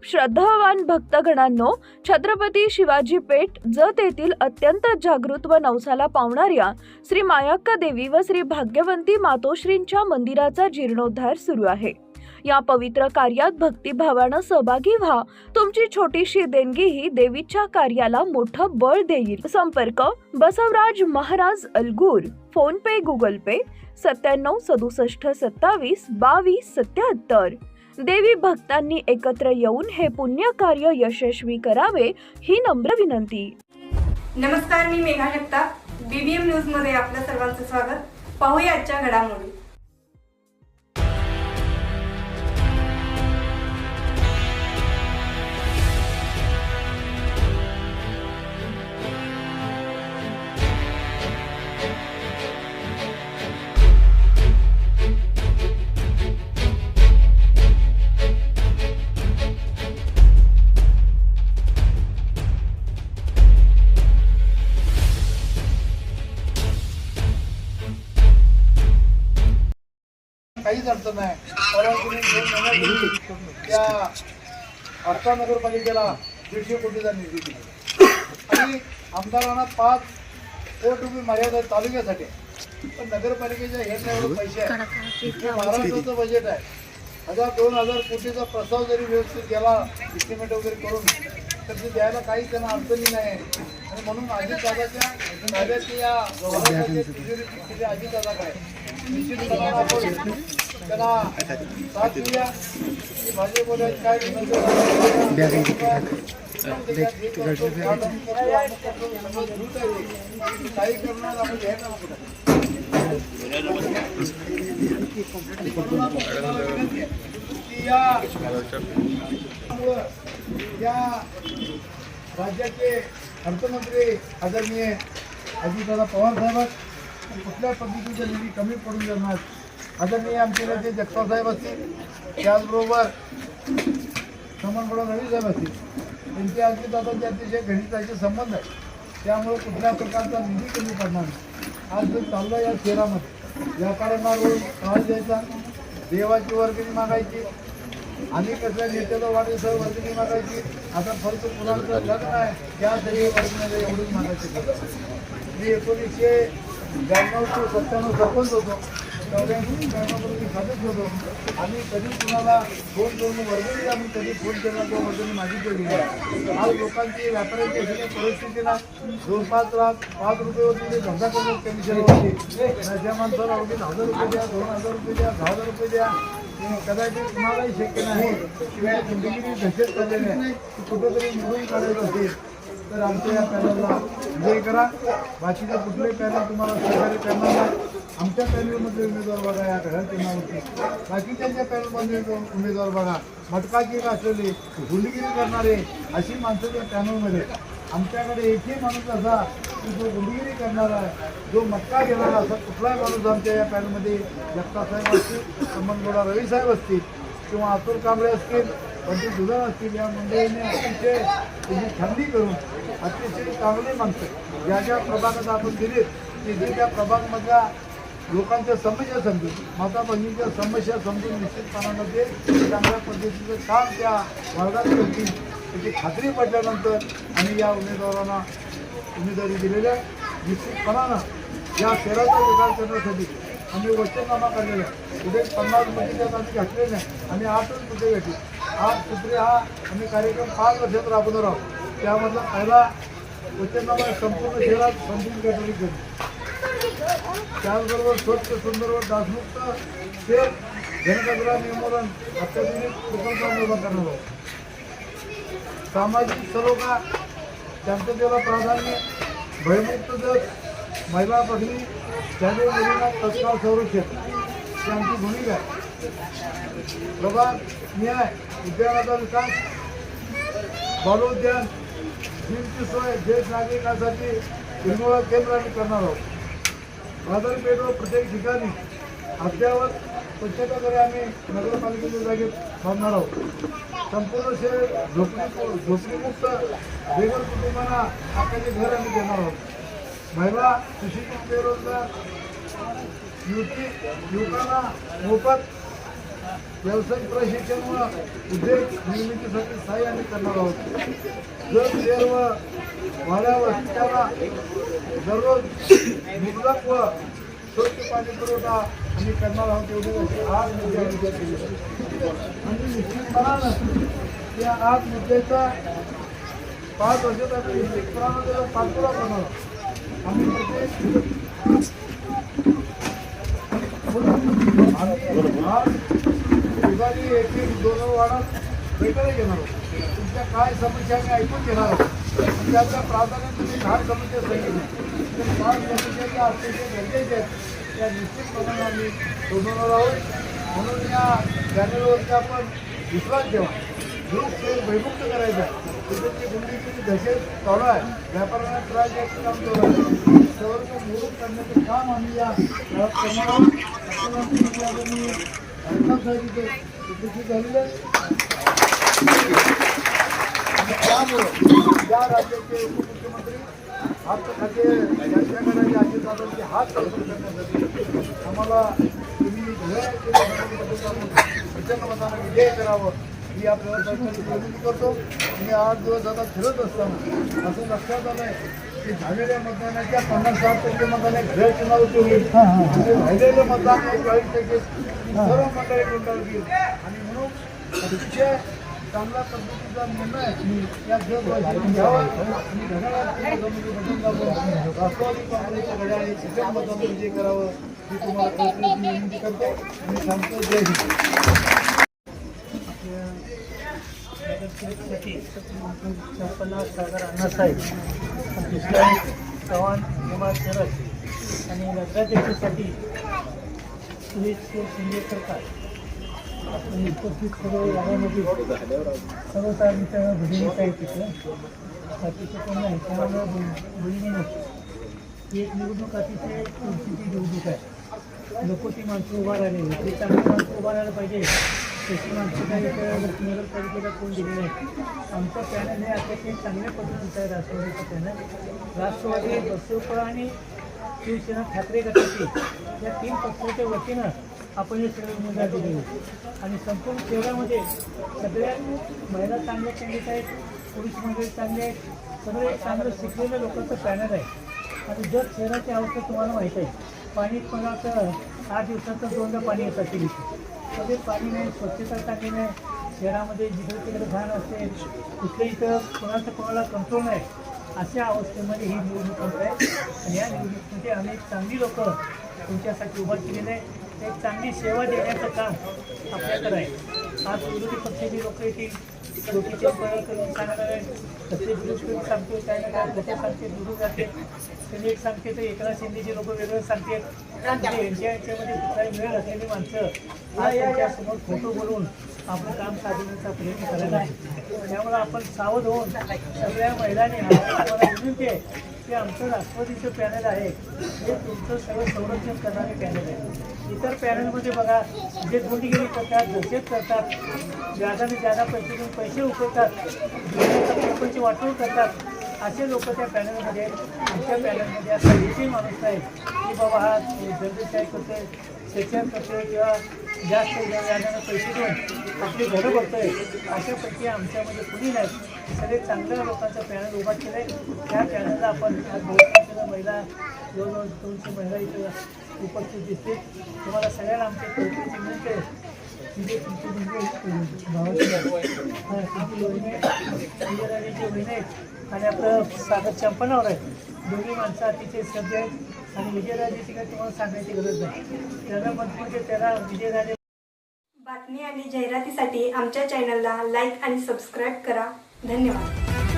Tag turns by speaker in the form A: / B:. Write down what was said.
A: श्रद्धावान भक्तगणांनो, छत्रपती शिवाजी पेठ जत येथील अत्यंत जागृत व नवसाला पावणाऱ्या श्री मायाक्का देवी व श्री भाग्यवंती मातोश्रींच्या मंदिराचा जीर्णोद्धार सुरू आहे। या पवित्र कार्यात भक्तिभावानं सहभागी व्हा। तुमची छोटीशी देणगी ही देवीच्या कार्याला मोठं बळ देईल। संपर्क बसवराज महाराज अलगूर, फोन पे, गूगल पे 97 67 27 22 77। देवी भक्तांनी एकत्र येऊन हे पुण्य कार्य यशस्वी करावे ही नम्र विनंती।
B: नमस्कार, मी मेघा जगताप, बीबीएम न्यूज मध्ये आपल्या सर्वांचं स्वागत। पाहूया आजच्या घडामोडी।
C: काहीच अडचण नाही। परंतु 2 महिन्यापूर्वी त्या आष्टा नगरपालिकेला 150 कोटीचा निधी दिला आणि आमदारांना 5 कोटी रुपये मर्यादा तालुक्यासाठी। पण नगरपालिकेच्या हे एवढे पैसे आहे, महाराष्ट्राचं बजेट आहे, 1000-2000 कोटीचा प्रस्ताव जरी व्यवस्थित गेला इस्टिमेट वगैरे करून तर ते द्यायला काही त्यांना अडचणी नाही। आणि म्हणून अजितदादाच्या कार्याची या तिजोरी अजितदादाकडे निश्चितपणे आपण त्यांना साथ देऊया की भाजपमध्ये काय काही करणार आपण घ्यायला या राज्याचे अर्थमंत्री आदरणीय अजितदादा पवार साहेब कुठल्या पद्धतीचा निधी कमी पडून जाणार। आदरणीय आमचे जे जगताप साहेब असतील, त्याचबरोबर समन्वय रवी साहेब असतील, त्यांचे अजितदादांचे अतिशय गणिताचे संबंध आहे, त्यामुळे कुठल्या प्रकारचा निधी कमी पडणार नाही। आज जो चालला या शहरामध्ये व्यापाऱ्यांना रोज त्रास द्यायचा, देवाची वर्गणी मागायची आणि कसल्या नेत्याचा वाढदिवसावर वर्गणी मागायची। आता फक्त मुलांचं लग्न आहे त्यासाठी वर्गणी एवढीच मागायची। मी 1992 ते 97 सरपंच होतो, 94 मी सदस्य होतो आणि कधी कुणाला फोन वर्गणी आम्ही कधी फोन केला तो वर्गणी मागितली आहे। आज लोकांची व्यापाऱ्यांची अशी परिस्थितीला 2-5 लाख 5 रुपयेवरती ते धंदा करतात कमिशनवरती। त्या माणसाला अवघी 1000 रुपये द्या, 2000 रुपये द्या, 10,000 रुपये द्या, कदाचित कुणालाही शक्य नाही किंवा जिंदगी दहशत चाललेली आहे कुठेतरी निवडून काढायचं असेल तर आमच्या या पॅनलला विजय करा। बाकीचे कुठले पॅनल तुम्हाला सहकार्य करणार नाही। आमच्या पॅनलमध्ये उमेदवार बघा, या घराच्या नावाची बाकीच्या पॅनलमध्ये उमेदवार बघा, मटकाची असलेली गुंडगिरी करणारे अशी माणसं त्या पॅनलमध्ये। आमच्याकडे एकही माणूस असा की जो गुंडगिरी करणारा आहे, जो मटका घेणारा असा कुठलाही माणूस आमच्या या पॅनलमध्ये जगताप साहेब असतील, समन्वय रवी साहेब असतील किंवा अतुल कांबळे असतील, पंडित दुधाळ असतील, या मंडळीने अतिशय त्याची खंडी करून अतिशय चांगली माणसं ज्या ज्या प्रभागात आपण दिलीत की जे त्या प्रभागामधल्या लोकांच्या समस्या समजून, माता बहिणीच्या समस्या समजून निश्चितपणानं ते चांगल्या पद्धतीचं काम त्या वर्गात करतील त्याची खात्री पडल्यानंतर आणि या उमेदवारांना उमेदवारी दिलेल्या निश्चितपणानं या शहराचा विकास करण्यासाठी आम्ही वचननामा काढलेला आहे। कुठे 50 कोटी त्यात आम्ही घातलेले नाही आणि 8च कुठे घेतली 8 सूत्रे हा आम्ही कार्यक्रम 5 वर्षात राबवणार आहोत। त्यामधला पहिला वचननामा संपूर्ण शहरात समजून गटारी केली, त्याचबरोबर स्वच्छ सुंदर व डासमुक्त शहर जनकचरा निर्मूलन अत्याधुनिक प्रकल्प उभा करणार आहोत। सामाजिक सलोखा, शांततेला प्राधान्य, भयमुक्त दर, महिला भगिनी, शालेय मुलींना तत्काळ संरक्षण ही आमची भूमिका आहे। प्रभाग न्याय, उद्यानाचा विकास, बालोद्यान, जिमची सोय ज्येष्ठ नागरिकांसाठी निर्मूलन केंद्र आम्ही करणार आहोत। बाजारपेठवर प्रत्येक ठिकाणी अद्यावत स्वच्छताकडे आम्ही नगरपालिकेच्या जागेत बांधणार आहोत। संपूर्ण शहर झोपडीमुक्त बेघर कुटुंबांना आपल्याचे घर आम्ही देणार आहोत। महिला, सुशिक्षित, बेरोजगार युवकांना मोफत व्यावसायिक प्रशिक्षण व उद्योग निर्मितीसाठी सहाय्य आम्ही करणार आहोत. जर सर्व वाड्या वस्त्याला दररोज मुबलक व स्वच्छ पाणी पुरवठा आम्ही करणार आहोत. एवढे आज मुद्दे आणि निश्चितपणानं या आज मुद्द्याचा 5 वर्षात आम्ही निश्चितपणानं त्याला पाठपुरा करणार आहोत. आम्ही आज एक वाढत भेटायला घेणार आहोत. तुमच्या काय समस्या आम्ही ऐकून घेणार आहोत. त्याच्या प्राधान्याने तुम्ही काय समस्या सांगितल्या त्या 5 समस्या ज्या अतिशय गरजेच्या आहेत त्या निश्चितपणाने आम्ही सोडवणार आहोत. म्हणून या चॅनलवरती आपण विश्वास ठेवा. हे भयमुक्त करायचं आहे. तिथे गुंडीची दहशत चालू आहे. व्यापाऱ्यांना त्रास द्यायचं काम चालू आहे. सर्व मोडून काढण्याचं काम आम्ही या काळात करणार आहोत. त्यामुळं या राज्याचे उपमुख्यमंत्री खाते यांच्याकडे अजितदादांचे हात चालू करण्यासाठी आम्हाला तुम्ही प्रचंड मताने विजय करावं ही आपल्याला सरकारची विनंती करतो. मी 8 दिवस आता फिरत असताना असं लक्षात आलं आहे की झालेल्या मतदानाच्या 50-60% मताने घर चुनावची होईल आणि राहिलेलं मतदान 40% सर्व मंडळी गुंडाळतील आणि म्हणून अतिशय चांगल्या पद्धतीचा निर्णय या घ्यावा आणि घड्याळात बटन दाबून राष्ट्रवादी काँग्रेसच्या घड्याळी प्रचंड मताने विजय करावं ही तुम्हाला विनंती करतो आणि सांगतो. जय हिंद.
D: सागर अण्णासाहेब दुसऱ्या चव्हाण कुमार शरद आणि नगराध्यक्षासाठी सुरेश शिंदे सरकार आपण उपस्थित सर्व यामध्ये सर्व साधारण भगिनीच आहे तिथं बाकीचे कोणी आहे त्यामुळे भगिनी नसते. ही एक निवडणूक अतिशय चुरशीची निवडणूक आहे. नको ती माणसं उभा राहिलेली ते चांगली माणसं उभा राहायला पाहिजे. तशी माणसं काही नगरपालिकेला कोण दिली नाही. आमचं पॅनल हे अतिशय चांगल्या पद्धतीचं आहे. राष्ट्रवादीचं पॅनल राष्ट्रवादी बसप आणि शिवसेना ठाकरे गटाची या 3 पक्षाच्या वतीनं आपण हे सगळे उमेदवार दिलेले आणि संपूर्ण शहरामध्ये सगळ्या महिला चांगल्या कॅन्डिडेट आहेत. पुरुष मंडळी चांगले आहेत. सगळे चांगलं शिकलेल्या लोकांचं पॅनल आहे. आणि जर शहराची अवस्था तुम्हाला माहीत आहे. पाणी पण तर 8 दिवसाचं 2दा पाणी येतं की सगळे पाणी नाही, स्वच्छता चांगली नाही. शहरामध्ये जिकडे तिकडे घाण असते. कुठल्या इथं कोणाला कंट्रोल नाही. अशा अवस्थेमध्ये ही निवडणूक होत आहे आणि या निवडणुकीमध्ये आम्ही चांगली लोकं तुमच्यासाठी उभा केलेले आहे. एक चांगली सेवा देण्याचं काम आपल्याकडे आहे. आज विरोधी पक्षाची लोकं येतील लोकीचे उपयोग करून सांगणार आहे. तसे विरोध करून सांगतो काय ना काय लोकं सांगते निवडून जाते. त्यांनी एक सांगते तर एकनाथ शिंदेचे लोक वेगळं सांगतात. म्हणजे यांच्यामध्ये कुठलाही वेळ असलेली माणसं आज त्यांच्यासमोर खोटं बोलून आपलं काम साधण्याचा प्रयत्न करायला आहे. त्यामुळे आपण सावध होऊन सगळ्या महिलांनी मला विनंती आहे की आमचं राष्ट्रवादीचं पॅनल आहे हे तुमचं सगळं संरक्षण करणारे पॅनल आहे. इतर पॅनलमध्ये बघा जे गुंडगिरी करतात, दहशत करतात, जादाने जादा पैसे देऊन पैसे उकळतात, प्रपंच वाटून करतात. असे लोक त्या पॅनलमध्ये आमच्या पॅनलमध्ये असा एकही माणूस नाही की बाबा हा दर्जेशाही करतोय, सेक्शन करतोय किंवा जास्त व्याजानं पैसे देऊन आपली घरं बघतोय. अशापैकी आमच्यामध्ये कुणी नाही. सगळे चांगल्या लोकांचा पॅनल उभा केलं आहे. त्या पॅनलला आपण आज बहुसंख्येनं महिला जवळजवळ 200 महिला इथं उपस्थित दिसते. तुम्हाला सगळ्यांना आमच्या कौतुकाची विनंती आहे की जे तुमचे भावाची विजयराजेची बहीण आहेत आणि आपलं सागर चंपनावर आहे. दोन्ही माणसं अतिशय श्रद्धे आहेत आणि विजयराजेची काही तुम्हाला सांगायची गरज नाही. त्याला म्हणजे त्याला विजयराजे.
B: बातमी आणि जाहिरातीसाठी आमच्या चॅनलला लाईक आणि सबस्क्राईब करा. धन्यवाद.